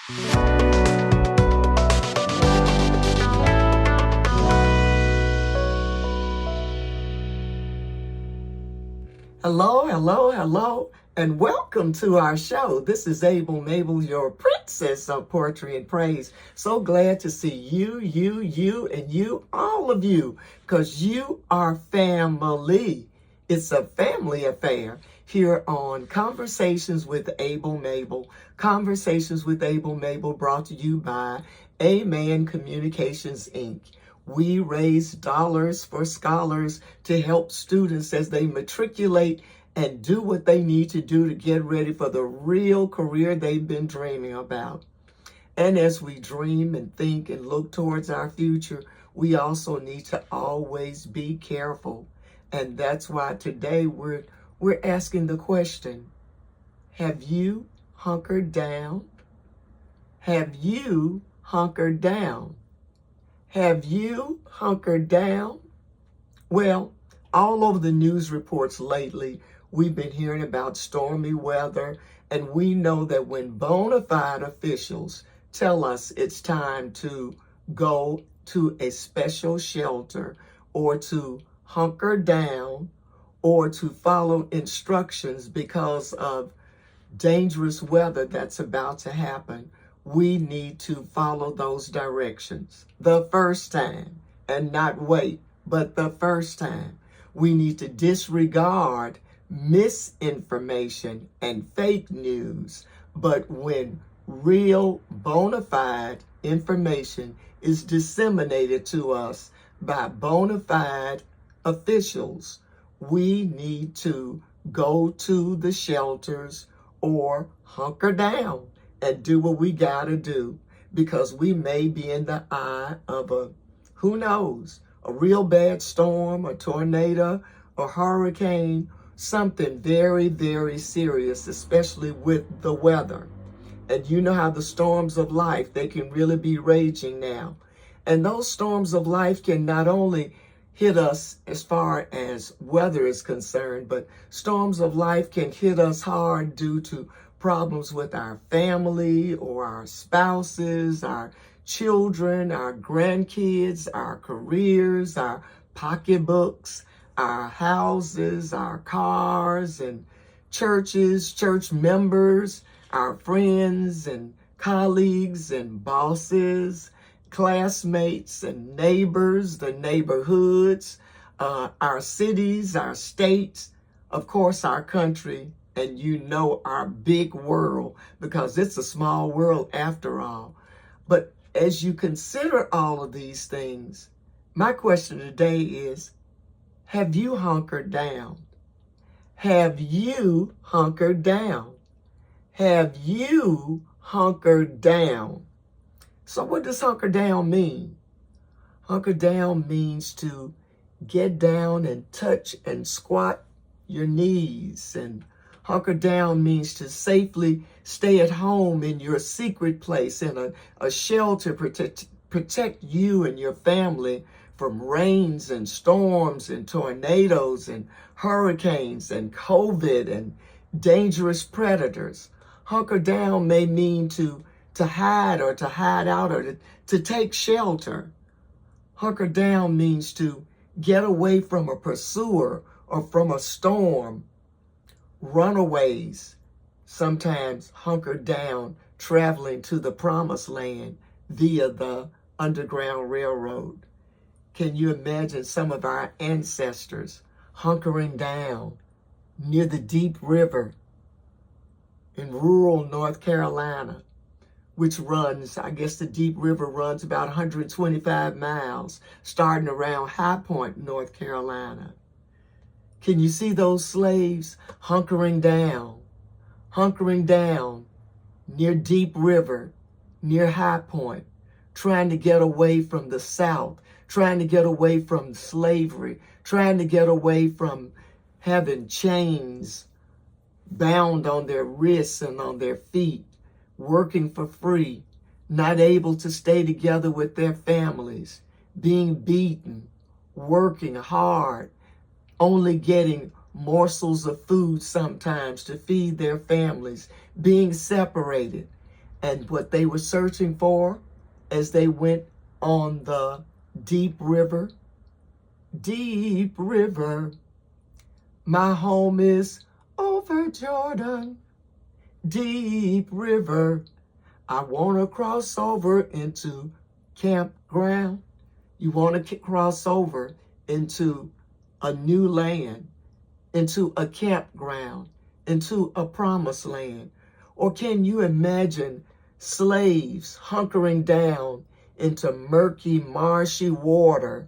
Hello, hello, hello, and welcome to our show. This is Mable, your princess of poetry and praise. So glad to see you, and you, all of you, because you are family. It's a family affair here on Conversations with Mable. Conversations with Mable brought to you by Amen Communications, Inc. We raise dollars for scholars to help students as they matriculate and do what they need to do to get ready for the real career they've been dreaming about. And as we dream and think and look towards our future, we also need to always be careful. And that's why today we're asking the question, have you hunkered down? Have you hunkered down? Have you hunkered down? Well, all over the news reports lately, we've been hearing about stormy weather, and we know that when bona fide officials tell us it's time to go to a special shelter or to hunker down or to follow instructions because of dangerous weather that's about to happen, we need to follow those directions the first time and not wait, but the first time. We need to disregard misinformation and fake news. But when real bona fide information is disseminated to us by bona fide officials, we need to go to the shelters or hunker down and do what we gotta do, because we may be in the eye of who knows, a real bad storm, a tornado, a hurricane, something very, very serious, especially with the weather. And you know how the storms of life, they can really be raging now. And those storms of life can not only hit us as far as weather is concerned, but storms of life can hit us hard due to problems with our family or our spouses, our children, our grandkids, our careers, our pocketbooks, our houses, our cars and churches, church members, our friends and colleagues and bosses, classmates and neighbors, the neighborhoods, our cities, our states, of course, our country, and you know our big world, because it's a small world after all. But as you consider all of these things, my question today is, have you hunkered down? Have you hunkered down? Have you hunkered down? So what does hunker down mean? Hunker down means to get down and touch and squat your knees, and hunker down means to safely stay at home in your secret place in a shelter, protect you and your family from rains and storms and tornadoes and hurricanes and COVID and dangerous predators. Hunker down may mean to hide or to hide out or to take shelter. Hunker down means to get away from a pursuer or from a storm. Runaways sometimes hunker down traveling to the promised land via the Underground Railroad. Can you imagine some of our ancestors hunkering down near the deep river in rural North Carolina, which runs, I guess the deep river runs about 125 miles, starting around High Point, North Carolina. Can you see those slaves hunkering down near Deep River, near High Point, trying to get away from the South, trying to get away from slavery, trying to get away from having chains bound on their wrists and on their feet, working for free, not able to stay together with their families, being beaten, working hard, only getting morsels of food sometimes to feed their families, being separated. And what they were searching for as they went on the deep river, my home is over Jordan, deep river. I want to cross over into campground. You want to cross over into a new land, into a campground, into a promised land. Or can you imagine slaves hunkering down into murky, marshy water,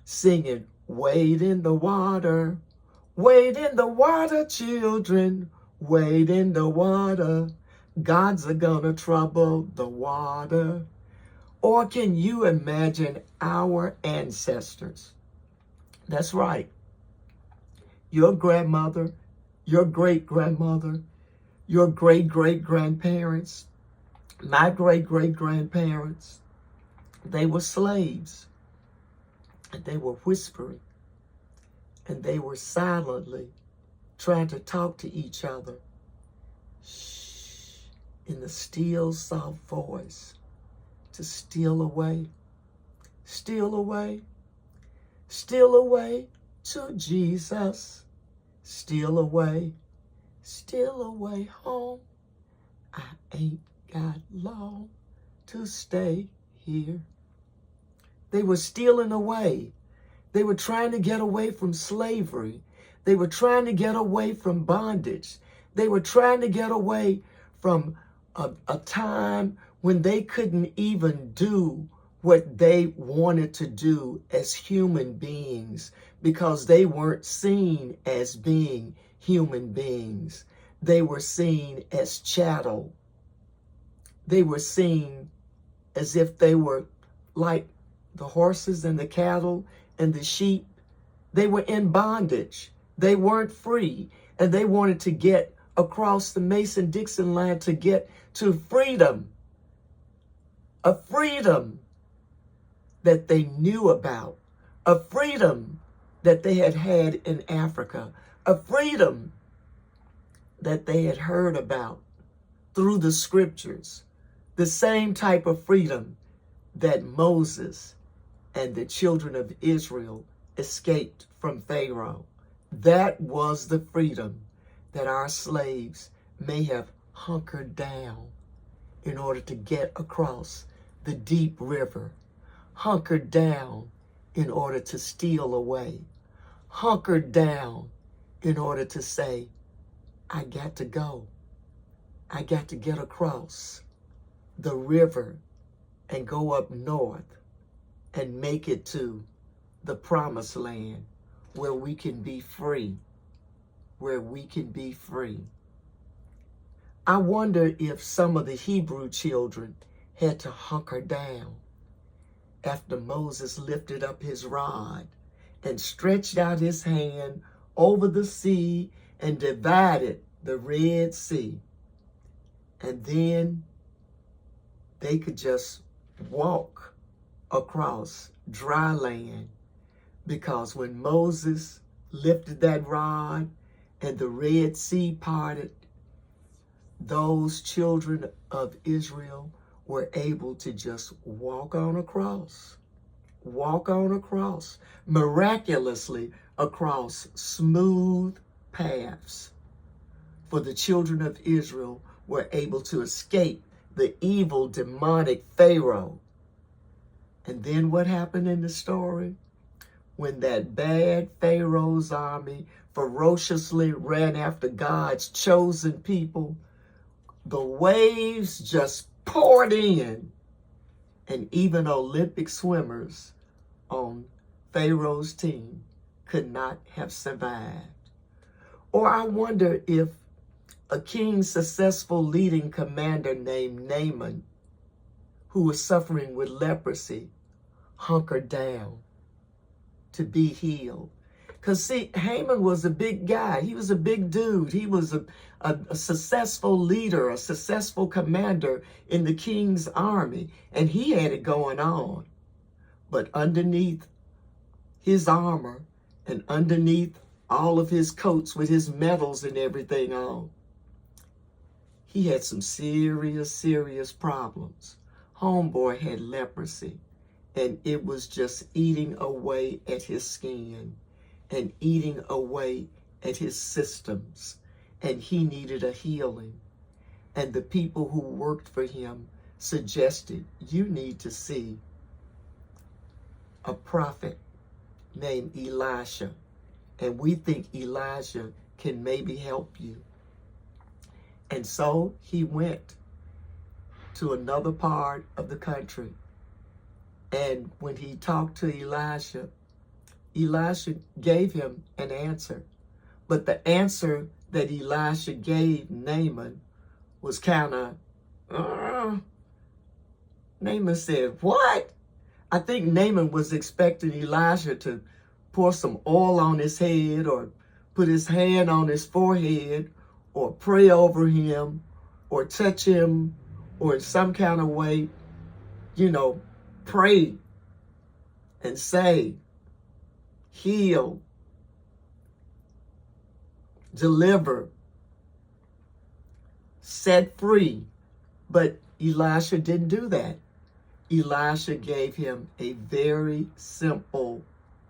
singing, wade in the water, children, wade in the water. Gods are gonna trouble the water. Or can you imagine our ancestors? That's right. Your grandmother, your great-grandmother, your great-great-grandparents, my great-great-grandparents, they were slaves. And they were whispering. And they were silently trying to talk to each other. Shh, in the still, soft voice. To steal away to Jesus, steal away home. I ain't got long to stay here. They were stealing away. They were trying to get away from slavery. They were trying to get away from bondage. They were trying to get away from a time when they couldn't even do what they wanted to do as human beings because they weren't seen as being human beings. They were seen as chattel. They were seen as if they were like the horses and the cattle and the sheep. They were in bondage. They weren't free. And they wanted to get across the Mason-Dixon line to get to freedom. A freedom that they knew about. A freedom that they had had in Africa. A freedom that they had heard about through the scriptures. The same type of freedom that Moses and the children of Israel escaped from Pharaoh. That was the freedom that our slaves may have hunkered down in order to get across the deep river, hunkered down in order to steal away, hunkered down in order to say, I got to go. I got to get across the river and go up north and make it to the promised land where we can be free, where we can be free. I wonder if some of the Hebrew children had to hunker down after Moses lifted up his rod and stretched out his hand over the sea and divided the Red Sea. And then they could just walk across dry land, because when Moses lifted that rod and the Red Sea parted, those children of Israel were able to just walk on across, miraculously across smooth paths. For the children of Israel were able to escape the evil demonic Pharaoh. And then what happened in the story? When that bad Pharaoh's army ferociously ran after God's chosen people, the waves just poured in, and even Olympic swimmers on Pharaoh's team could not have survived. Or I wonder if a king's successful leading commander named Naaman, who was suffering with leprosy, hunkered down to be healed. Because see, Haman was a big guy. He was a big dude. He was a successful leader, a successful commander in the king's army. And he had it going on. But underneath his armor and underneath all of his coats with his medals and everything on, He had some serious problems. Homeboy had leprosy, and it was just eating away at his skin and eating away at his systems, and he needed a healing. And the people who worked for him suggested, you need to see a prophet named Elisha, and we think Elijah can maybe help you. And so he went to another part of the country, and when he talked to Elisha, Elisha gave him an answer. But the answer that Elisha gave Naaman was kind of, Naaman said, what? I think Naaman was expecting Elisha to pour some oil on his head or put his hand on his forehead or pray over him or touch him or in some kind of way, pray and say, heal, deliver, set free. But Elisha didn't do that. Elisha gave him a very simple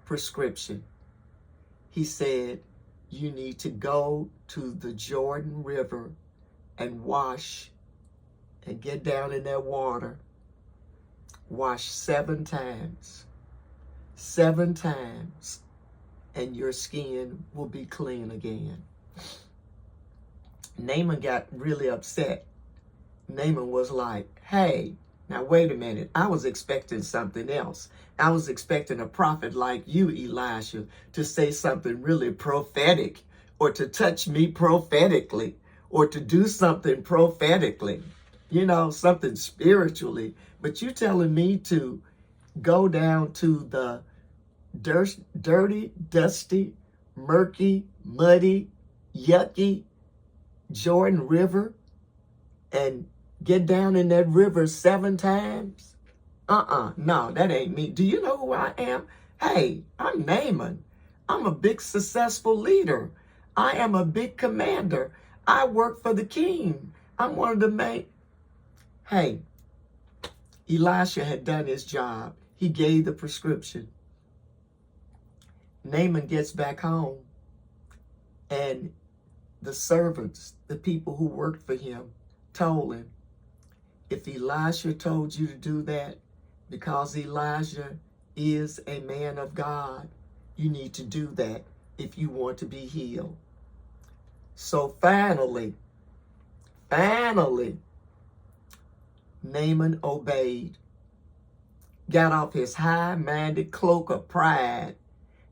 prescription. He said, you need to go to the Jordan River and wash and get down in that water. Wash 7 times. 7 times, and your skin will be clean again. Naaman got really upset. Naaman was like, hey, now wait a minute. I was expecting something else. I was expecting a prophet like you, Elisha, to say something really prophetic, or to touch me prophetically, or to do something prophetically, something spiritually. But you telling me to go down to the dirty, dusty, murky, muddy, yucky Jordan River and get down in that river 7 times? No, that ain't me. Do you know who I am? Hey, I'm Naaman. I'm a big successful leader. I am a big commander. I work for the king. I'm one of the main. Hey, Elisha had done his job. He gave the prescription. Naaman gets back home, and the servants, the people who worked for him, told him, if Elisha told you to do that, because Elijah is a man of God, you need to do that if you want to be healed. So finally, Naaman obeyed, got off his high-minded cloak of pride,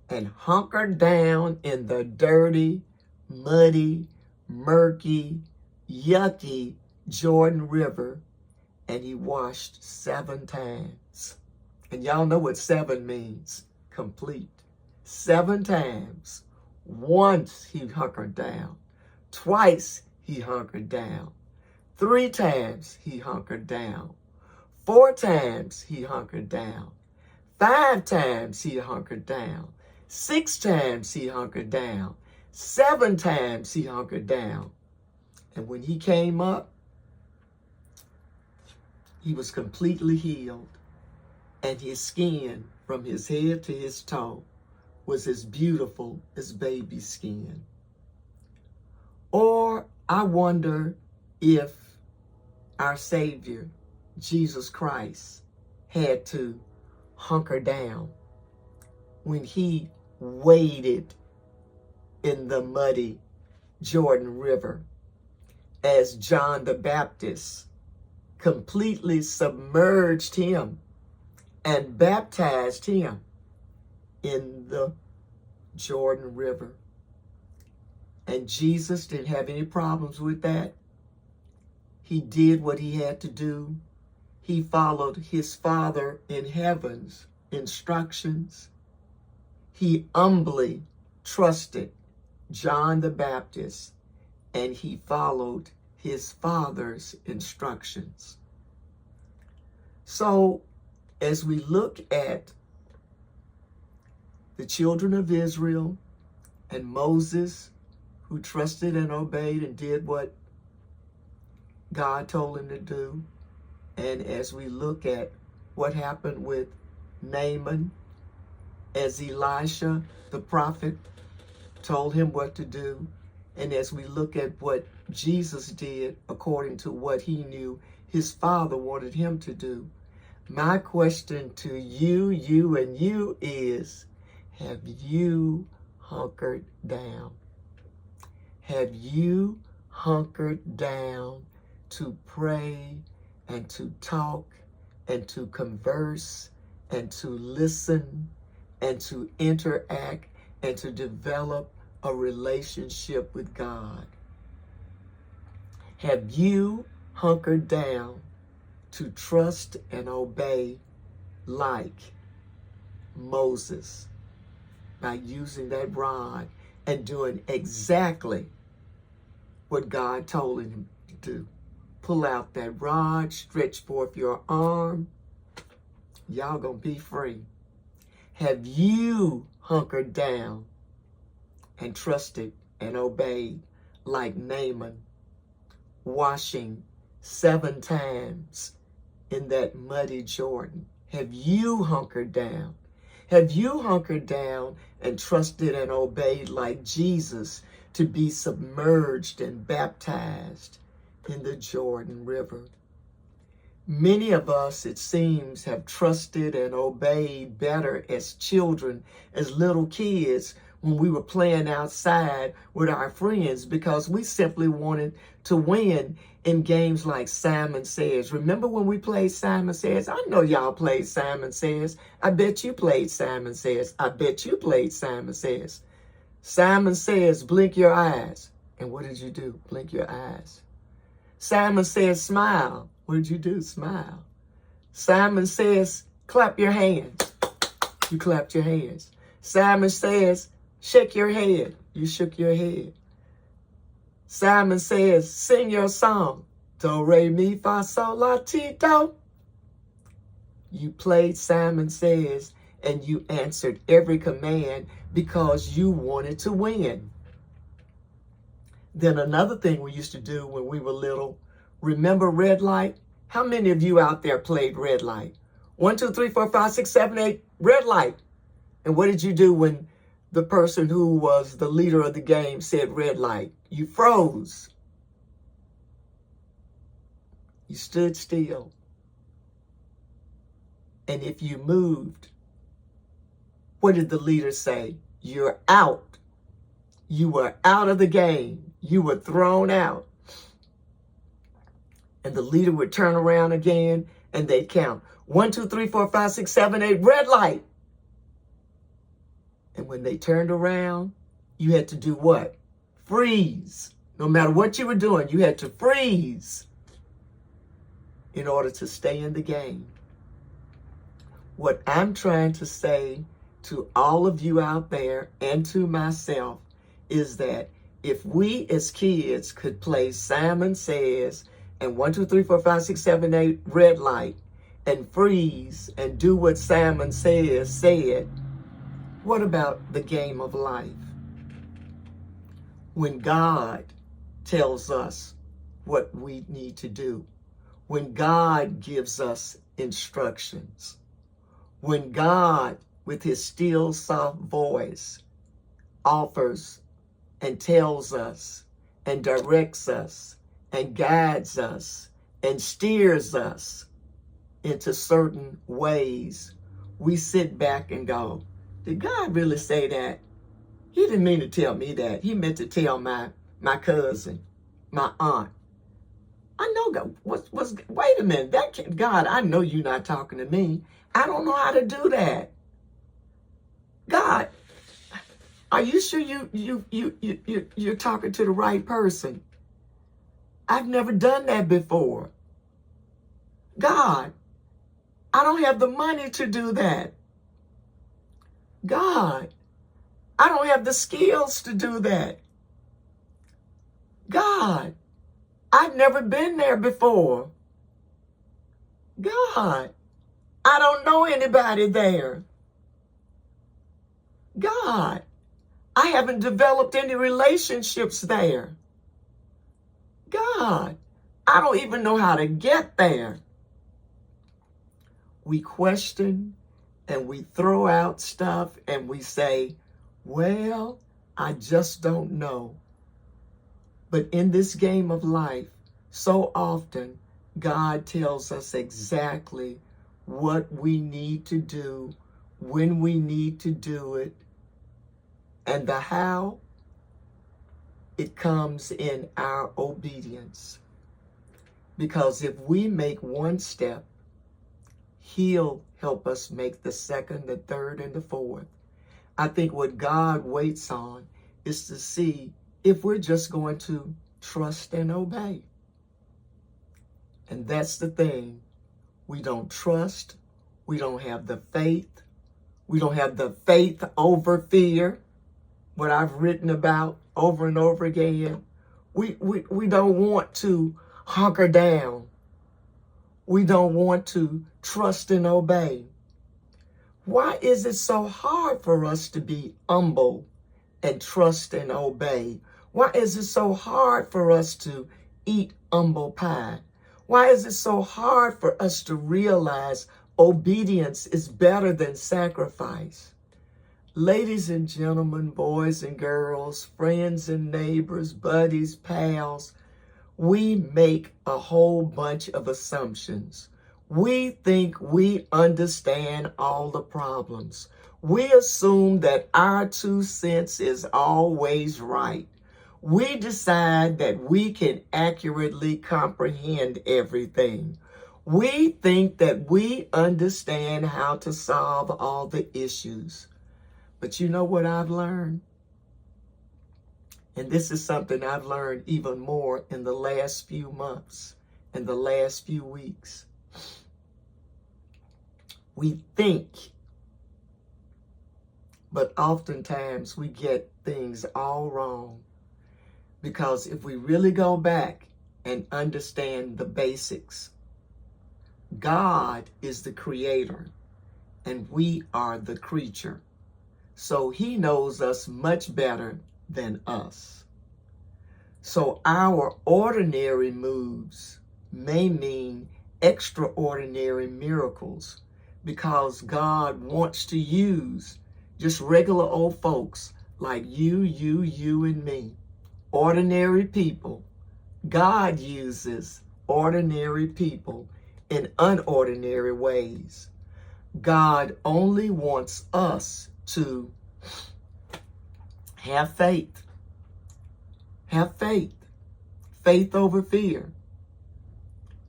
and hunkered down in the dirty, muddy, murky, yucky Jordan River, and he washed 7 times. And y'all know what 7 means, complete. 7 times. Once he hunkered down. Twice he hunkered down. 3 times he hunkered down. 4 times he hunkered down. 5 times he hunkered down. 6 times he hunkered down. 7 times he hunkered down. And when he came up, he was completely healed. And his skin, from his head to his toe, was as beautiful as baby skin. Or I wonder if our Savior, Jesus Christ, had to hunker down when he waded in the muddy Jordan River as John the Baptist completely submerged him and baptized him in the Jordan River. And Jesus didn't have any problems with that. He did what he had to do. He followed his Father in heaven's instructions. He humbly trusted John the Baptist, and he followed his Father's instructions. So, as we look at the children of Israel and Moses, who trusted and obeyed and did what God told him to do. And as we look at what happened with Naaman, as Elisha, the prophet, told him what to do, and as we look at what Jesus did according to what he knew his Father wanted him to do, my question to you, and you is, have you hunkered down? Have you hunkered down to pray and to talk and to converse and to listen and to interact and to develop a relationship with God? Have you hunkered down to trust and obey like Moses, by using that rod and doing exactly what God told him to do? Pull out that rod, stretch forth your arm. Y'all gonna be free. Have you hunkered down and trusted and obeyed like Naaman, washing 7 times in that muddy Jordan? Have you hunkered down? Have you hunkered down and trusted and obeyed like Jesus to be submerged and baptized in the Jordan River? Many of us, it seems, have trusted and obeyed better as children, as little kids, when we were playing outside with our friends, because we simply wanted to win in games like Simon Says. Remember when we played Simon Says? I know y'all played Simon Says. I bet you played Simon Says. I bet you played Simon Says. Simon Says, blink your eyes. And what did you do? Blink your eyes. Simon Says, smile. What did you do? Smile. Simon Says, clap your hands. You clapped your hands. Simon Says, shake your head. You shook your head. Simon Says, sing your song. Do, re, mi, fa, sol, la, ti, do. You played Simon Says, and you answered every command because you wanted to win. Then another thing we used to do when we were little, remember red light? How many of you out there played red light? 1, 2, 3, 4, 5, 6, 7, 8, red light. And what did you do when the person who was the leader of the game said red light? You froze. You stood still. And if you moved, what did the leader say? You're out. You were out of the game. You were thrown out. And the leader would turn around again and they'd count. 1, 2, 3, 4, 5, 6, 7, 8, red light. And when they turned around, you had to do what? Freeze. No matter what you were doing, you had to freeze in order to stay in the game. What I'm trying to say to all of you out there and to myself is that if we as kids could play Simon Says and 1, 2, 3, 4, 5, 6, 7, 8, red light, and freeze and do what Simon Says said, what about the game of life? When God tells us what we need to do, when God gives us instructions, when God, with his still soft voice, offers and tells us and directs us and guides us and steers us into certain ways, we sit back and go, did God really say that? He didn't mean to tell me that. He meant to tell my cousin, my aunt. I know God. Wait a minute. God, I know you're not talking to me. I don't know how to do that. God, are you sure you're talking to the right person? I've never done that before. God, I don't have the money to do that. God, I don't have the skills to do that. God, I've never been there before. God, I don't know anybody there. God, I haven't developed any relationships there. God, I don't even know how to get there. We question and we throw out stuff and we say, well, I just don't know. But in this game of life, so often God tells us exactly what we need to do, when we need to do it, and the how. It comes in our obedience. Because if we make one step, He'll help us make the second, the third, and the fourth. I think what God waits on is to see if we're just going to trust and obey. And that's the thing. We don't trust. We don't have the faith. We don't have the faith over fear, what I've written about over and over again. We don't want to hunker down. We don't want to trust and obey. Why is it so hard for us to be humble and trust and obey? Why is it so hard for us to eat humble pie? Why is it so hard for us to realize obedience is better than sacrifice? Ladies and gentlemen, boys and girls, friends and neighbors, buddies, pals, we make a whole bunch of assumptions. We think we understand all the problems. We assume that our 2 cents is always right. We decide that we can accurately comprehend everything. We think that we understand how to solve all the issues. But you know what I've learned? And this is something I've learned even more in the last few months, in the last few weeks. We think, but oftentimes we get things all wrong. Because if we really go back and understand the basics, God is the creator and we are the creature. So He knows us much better than us. So our ordinary moves may mean extraordinary miracles because God wants to use just regular old folks like you, and me. Ordinary people. God uses ordinary people in unordinary ways. God only wants us to have faith. Have faith. Faith over fear.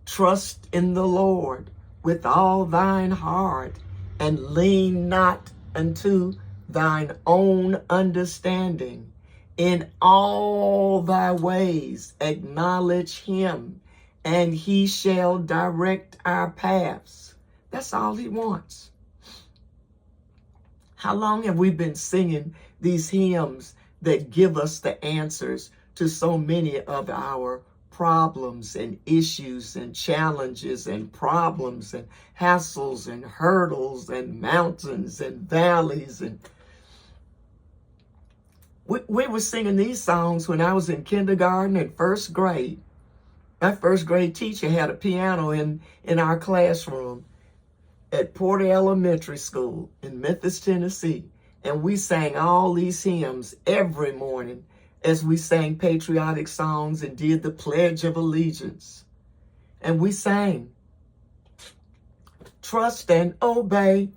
Trust in the Lord with all thine heart, and lean not unto thine own understanding. In all thy ways acknowledge Him, and He shall direct our paths. That's all He wants. How long have we been singing these hymns that give us the answers to so many of our problems and issues and challenges and problems and hassles and hurdles and mountains and valleys? And we were singing these songs when I was in kindergarten and first grade. My first grade teacher had a piano in our classroom at Porter Elementary School in Memphis, Tennessee. And we sang all these hymns every morning as we sang patriotic songs and did the Pledge of Allegiance. And we sang, trust and obey,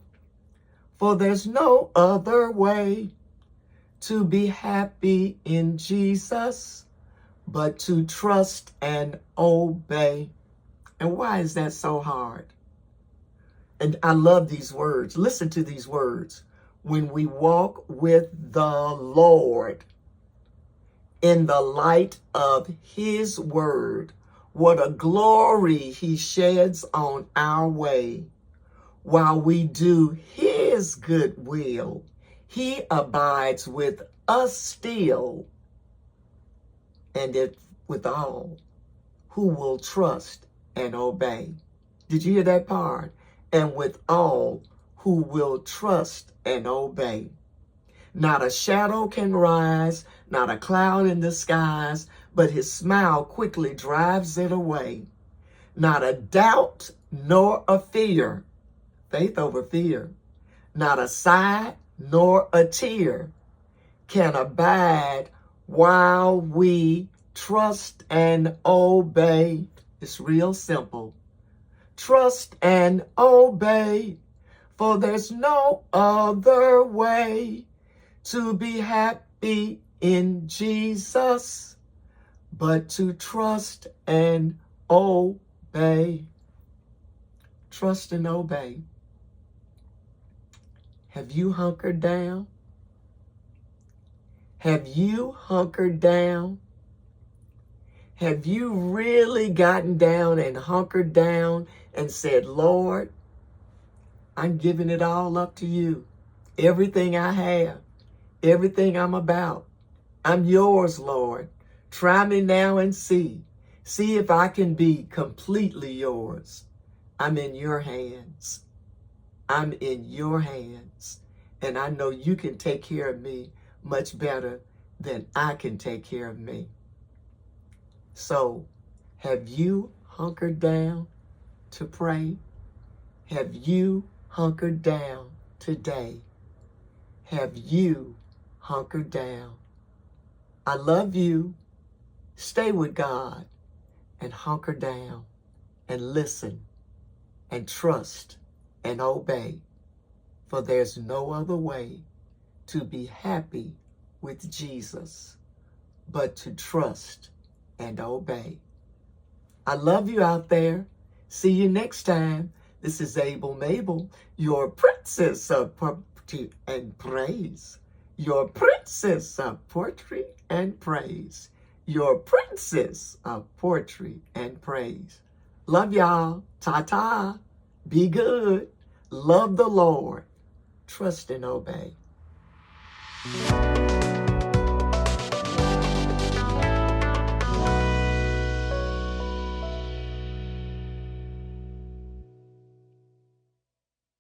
for there's no other way to be happy in Jesus but to trust and obey. And why is that so hard? And I love these words. Listen to these words. When we walk with the Lord in the light of His word, what a glory He sheds on our way. While we do His good will, He abides with us still, and it with all who will trust and obey. Did you hear that part? And with all who will trust and obey. Not a shadow can rise, not a cloud in the skies, but his smile quickly drives it away. Not a doubt nor a fear, faith over fear, not a sigh nor a tear can abide while we trust and obey. It's real simple. Trust and obey, for there's no other way to be happy in Jesus but to trust and obey. Trust and obey. Have you hunkered down? Have you hunkered down? Have you really gotten down and hunkered down and said, Lord, I'm giving it all up to you. Everything I have, everything I'm about, I'm yours, Lord. Try me now and see. See if I can be completely yours. I'm in your hands. I'm in your hands. And I know you can take care of me much better than I can take care of me. So, have you hunkered down to pray? Have you hunkered down today? Have you hunkered down? I love you. Stay with God and hunker down and listen and trust and obey. For there's no other way to be happy with Jesus but to trust and obey. I love you out there. See you next time. This is Mable, your princess of poetry and praise. Your princess of poetry and praise. Your princess of poetry and praise. Love y'all. Ta-ta. Be good. Love the Lord. Trust and obey.